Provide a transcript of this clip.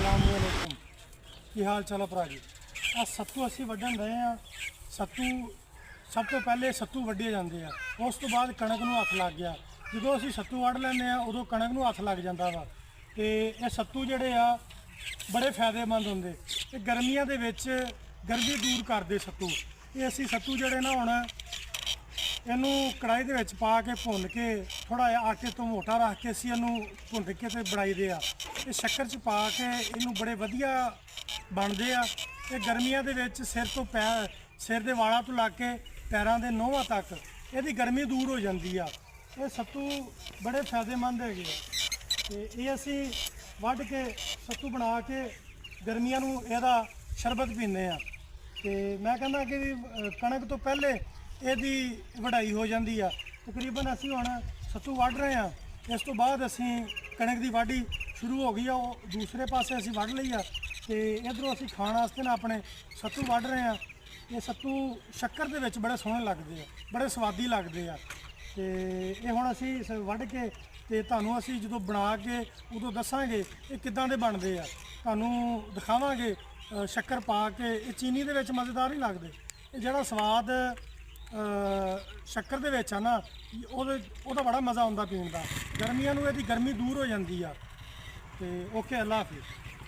असलामुअलैकुम की हाल चाल भरा जी। आ सत्तू असी वड्ढन रहे हैं। सत्तू सब तो पहले सत्तू वड्ढे जाते हैं, उस तो बाद कणक नूं हत्थ लग गया। जो असी सत्तू वड्ढ लैंदे आ उदों कणक नूं हत्थ लग जाता वा। तो ये सत्तू जिहड़े आ बड़े फायदेमंद होंदे। ये गर्मियां दे विच गर्मी दूर करदे सत्तू। ये असी सत्तू जिहड़े ना हुण इनू कढ़ाई दे विच पा के भुन के थोड़ा जिहा आटे तो मोटा रख के असी इनू भुन के ते बनाई दे आ। ये शक्कर च पा के इनू बड़े वधिया बनदे आ। ये गर्मियां दे विच सिर तो पैर सिर दे वालां तो लग के पैरां दे नोहां तक इहदी गर्मी दूर हो जाती आ। ये सत्तू बड़े फायदेमंद हैगे आ। ते ये असी वड्ढ के सत्तू बना के गर्मियां नू इहदा शरबत पींदे आ। ते मैं कहना कि कणक तो पहले ਇਹਦੀ ਵਢਾਈ ਹੋ ਜਾਂਦੀ ਆ। ਤਕਰੀਬਨ ਅਸੀਂ ਹੁਣ ਸੱਤੂ ਵੱਢ ਰਹੇ ਆ। ਇਸ ਤੋਂ ਬਾਅਦ ਅਸੀਂ ਕਣਕ ਦੀ ਵਾਢੀ ਸ਼ੁਰੂ ਹੋ ਗਈ ਆ। ਉਹ ਦੂਸਰੇ ਪਾਸੇ ਅਸੀਂ ਵੱਢ ਲਈ ਆ ਤੇ ਇਧਰੋਂ ਅਸੀਂ ਖਾਣ ਵਾਸਤੇ ਨਾ ਆਪਣੇ ਸੱਤੂ ਵੱਢ ਰਹੇ ਆ। ਇਹ ਸੱਤੂ ਸ਼ੱਕਰ ਦੇ ਵਿੱਚ ਬੜੇ ਸੋਹਣੇ ਲੱਗਦੇ ਆ, ਬੜੇ ਸਵਾਦੀ ਲੱਗਦੇ ਆ। ਤੇ ਇਹ ਹੁਣ ਅਸੀਂ ਵੱਢ ਕੇ ਤੇ ਤੁਹਾਨੂੰ ਅਸੀਂ ਜਦੋਂ ਬਣਾ ਕੇ ਉਦੋਂ ਦੱਸਾਂਗੇ ਇਹ ਕਿੱਦਾਂ ਦੇ ਬਣਦੇ ਆ। ਤੁਹਾਨੂੰ ਦਿਖਾਵਾਂਗੇ ਸ਼ੱਕਰ ਪਾ ਕੇ। ਇਹ ਚੀਨੀ ਦੇ ਵਿੱਚ ਮਜ਼ੇਦਾਰ ਨਹੀਂ ਲੱਗਦੇ। ਇਹ ਜਿਹੜਾ ਸਵਾਦ शक्कर दे विच आ ना ਉਹਦਾ बड़ा मज़ा आउंदा पीण दा। गर्मियां नूं इहदी गर्मी दूर हो जाती आ। ते ओके, अल्लाह हाफिज़।